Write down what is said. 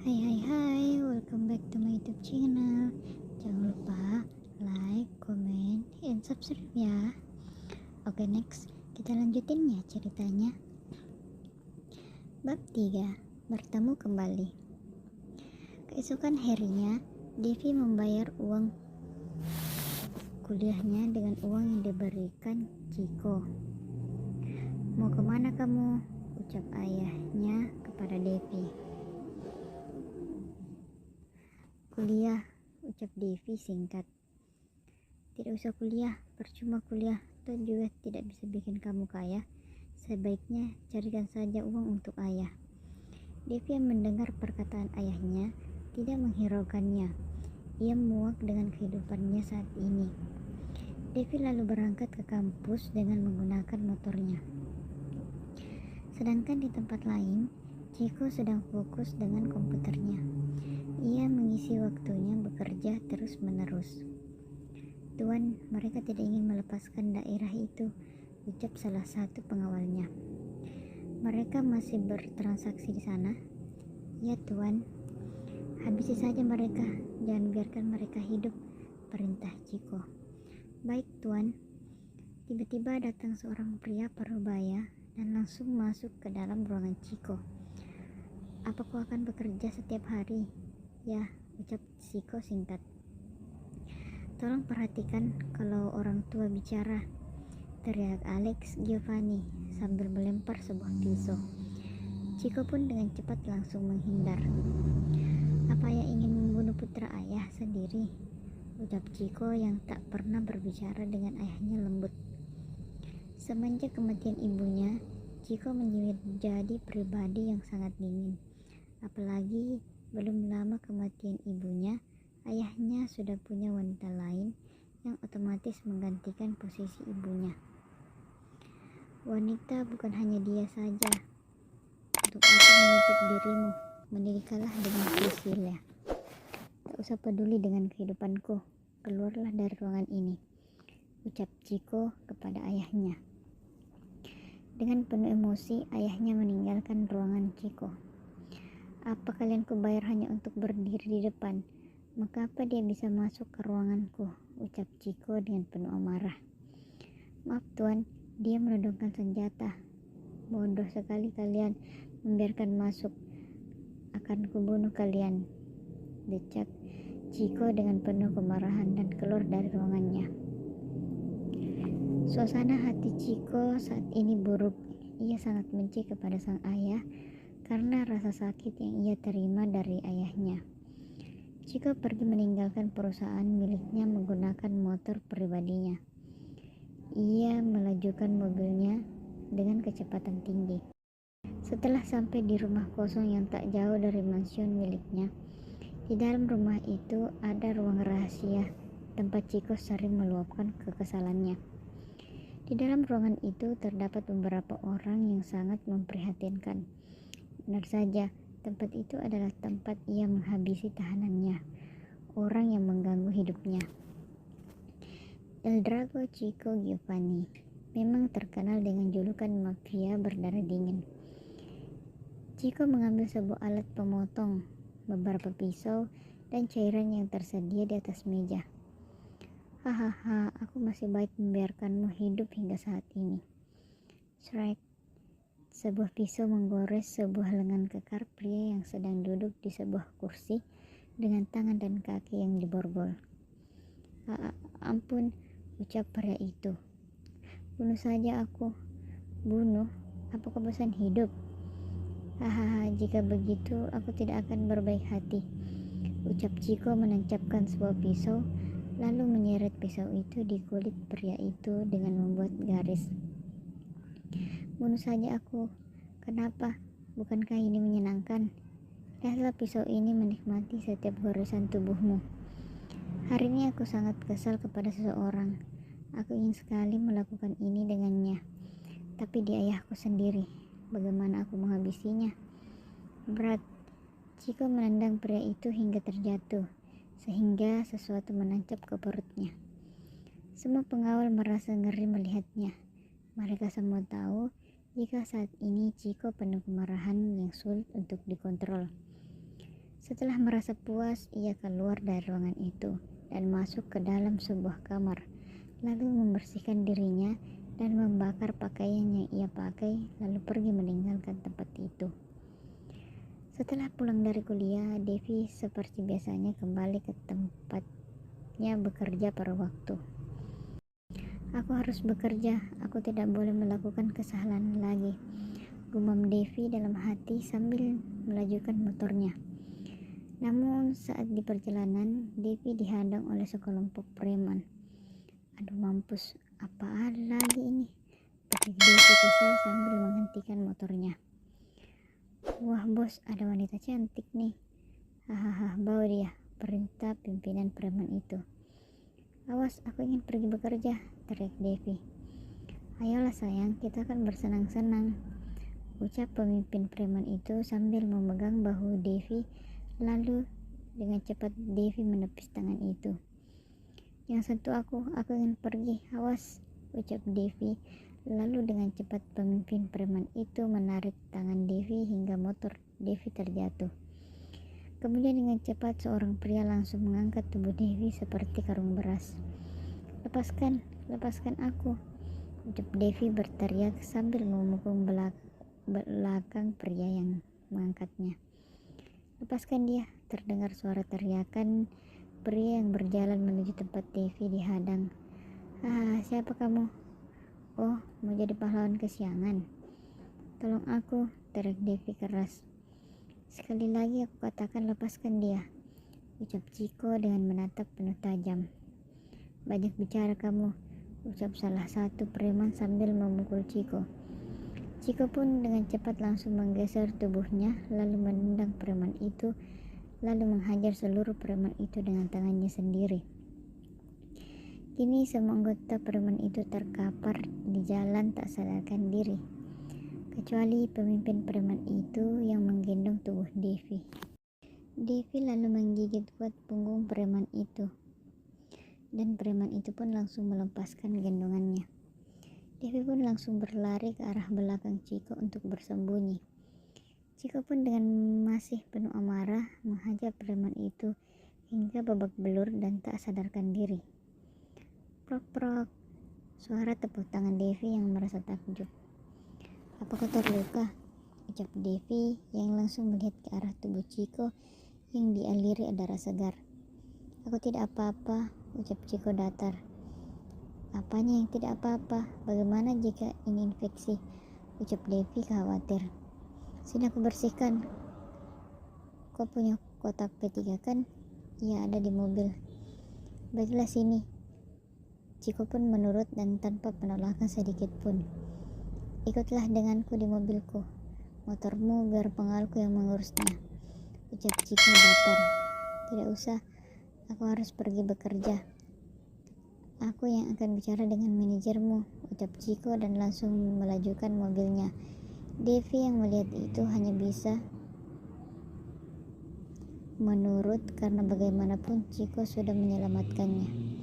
Hai, welcome back to my YouTube channel. Jangan lupa like, comment, and subscribe ya. Oke, next kita lanjutin ya ceritanya. Bab 3, bertemu kembali. Keesokan harinya, Devi membayar uang kuliahnya dengan uang yang diberikan Chiko. Mau kemana kamu? Ucap ayahnya kepada Devi. Kuliah, ucap Devi singkat. Tidak usah kuliah, percuma kuliah, toh juga tidak bisa bikin kamu kaya. Sebaiknya carikan saja uang untuk ayah. Devi yang mendengar perkataan ayahnya tidak menghiraukannya. Ia muak dengan kehidupannya saat ini. Devi lalu berangkat ke kampus dengan menggunakan motornya. Sedangkan di tempat lain, Chiko sedang fokus dengan komputernya. Ia mengisi waktunya bekerja terus-menerus. Tuan, mereka tidak ingin melepaskan daerah itu, ucap salah satu pengawalnya. Mereka masih bertransaksi di sana? Ya, Tuan. Habisi saja mereka, jangan biarkan mereka hidup, perintah Chiko. Baik, Tuan. Tiba-tiba datang seorang pria parubaya dan langsung masuk ke dalam ruangan Chiko. Apa kau akan bekerja setiap hari? Ya, ucap Chiko singkat. Tolong perhatikan kalau orang tua bicara, teriak Alex Giovanni sambil melempar sebuah pisau. Chiko pun dengan cepat langsung menghindar. Apa ayah ingin membunuh putra ayah sendiri? Ucap Chiko yang tak pernah berbicara dengan ayahnya lembut. Semenjak kematian ibunya, Chiko menjadi pribadi yang sangat dingin. Apalagi belum lama kematian ibunya, ayahnya sudah punya wanita lain yang otomatis menggantikan posisi ibunya. Wanita bukan hanya dia saja. Untuk apa menutup dirimu? Menikahlah dengan Priscilla. Tak usah peduli dengan kehidupanku. Keluarlah dari ruangan ini, ucap Chiko kepada ayahnya. Dengan penuh emosi, ayahnya meninggalkan ruangan Chiko. Apa kalian kubayar hanya untuk berdiri di depan? Maka apa dia bisa masuk ke ruanganku? Ucap Chiko dengan penuh amarah. Maaf tuan, dia menodongkan senjata. Bodoh sekali kalian membiarkan masuk. Akan kubunuh kalian, decak Chiko dengan penuh kemarahan dan keluar dari ruangannya. Suasana hati Chiko saat ini buruk. Ia sangat benci kepada sang ayah karena rasa sakit yang ia terima dari ayahnya. Chiko pergi meninggalkan perusahaan miliknya menggunakan motor pribadinya. Ia melajukan mobilnya dengan kecepatan tinggi. Setelah sampai di rumah kosong yang tak jauh dari mansion miliknya, di dalam rumah itu ada ruang rahasia tempat Chiko sering meluapkan kekesalannya. Di dalam ruangan itu terdapat beberapa orang yang sangat memprihatinkan. Benar saja, tempat itu adalah tempat ia menghabisi tahanannya, orang yang mengganggu hidupnya. El Drago Chiko Giovanni memang terkenal dengan julukan mafia berdarah dingin. Chiko mengambil sebuah alat pemotong, beberapa pisau, dan cairan yang tersedia di atas meja. Hahaha, aku masih baik membiarkanmu hidup hingga saat ini. Shrek. Sebuah pisau menggores sebuah lengan kekar pria yang sedang duduk di sebuah kursi dengan tangan dan kaki yang diborgol. Ampun, ucap pria itu. Bunuh saja aku. Bunuh? Apa kau bosan hidup? Hahaha, jika begitu aku tidak akan berbaik hati, ucap Chiko menancapkan sebuah pisau, lalu menyeret pisau itu di kulit pria itu dengan membuat garis. Bunuh saja aku. Kenapa? Bukankah ini menyenangkan? Lihatlah pisau ini menikmati setiap goresan tubuhmu. Hari ini aku sangat kesal kepada seseorang. Aku ingin sekali melakukan ini dengannya. Tapi dia ayahku sendiri. Bagaimana aku menghabisinya? Berat. Chiko menendang pria itu hingga terjatuh, sehingga sesuatu menancap ke perutnya. Semua pengawal merasa ngeri melihatnya. Mereka semua tahu jika saat ini Chiko penuh kemarahan yang sulit untuk dikontrol. Setelah merasa puas, ia keluar dari ruangan itu dan masuk ke dalam sebuah kamar, lalu membersihkan dirinya dan membakar pakaian yang ia pakai, lalu pergi meninggalkan tempat itu. Setelah pulang dari kuliah, Devi seperti biasanya kembali ke tempatnya bekerja pada waktu. Aku harus bekerja, aku tidak boleh melakukan kesalahan lagi, gumam Devi dalam hati sambil melajukan motornya. Namun saat di perjalanan, Devi dihadang oleh sekelompok preman. Aduh mampus, apa lagi ini? Pikir Devi kesal sambil menghentikan motornya. Wah bos, ada wanita cantik nih. Hahaha, bau dia, perintah pimpinan preman itu. Awas, aku ingin pergi bekerja, teriak Devi. Ayolah sayang, kita akan bersenang-senang, ucap pemimpin preman itu sambil memegang bahu Devi. Lalu dengan cepat Devi menepis tangan itu. Yang sentuh aku ingin pergi, awas, ucap Devi. Lalu dengan cepat pemimpin preman itu menarik tangan Devi hingga motor Devi terjatuh. Kemudian dengan cepat seorang pria langsung mengangkat tubuh Devi seperti karung beras. Lepaskan aku, ucap Devi berteriak sambil memukul belakang pria yang mengangkatnya. Lepaskan dia, terdengar suara teriakan pria yang berjalan menuju tempat Devi dihadang. Siapa kamu? Oh, mau jadi pahlawan kesiangan? Tolong aku, teriak Devi keras. Sekali lagi aku katakan lepaskan dia, ucap Ciko dengan menatap penuh tajam. Banyak bicara kamu, ucap salah satu preman sambil memukul Ciko. Ciko pun dengan cepat langsung menggeser tubuhnya lalu menendang preman itu, lalu menghajar seluruh preman itu dengan tangannya sendiri. Kini semua anggota preman itu terkapar di jalan tak sadarkan diri, kecuali pemimpin preman itu yang menggendong tubuh Devi. Devi lalu menggigit kuat punggung preman itu, dan preman itu pun langsung melepaskan gendongannya. Devi pun langsung berlari ke arah belakang Ciko untuk bersembunyi. Ciko pun dengan masih penuh amarah menghajar preman itu hingga babak belur dan tak sadarkan diri. Prok-prok, suara tepuk tangan Devi yang merasa takjub. Apa kau terluka? Ucap Devi yang langsung melihat ke arah tubuh Ciko yang dialiri darah segar. Aku tidak apa-apa, ucap Ciko datar. Apanya yang tidak apa-apa? Bagaimana jika ini infeksi? Ucap Devi khawatir. Sini aku bersihkan. Kau punya kotak P3 kan? Iya, ada di mobil. Baiklah sini. Ciko pun menurut dan tanpa penolakan sedikit pun. Ikutlah denganku di mobilku. Motormu biar pengawalku yang mengurusnya, ucap Ciko datar. Tidak usah, aku harus pergi bekerja. Aku yang akan bicara dengan manajermu, ucap Ciko dan langsung melajukan mobilnya. Devi yang melihat itu hanya bisa menurut karena bagaimanapun Ciko sudah menyelamatkannya.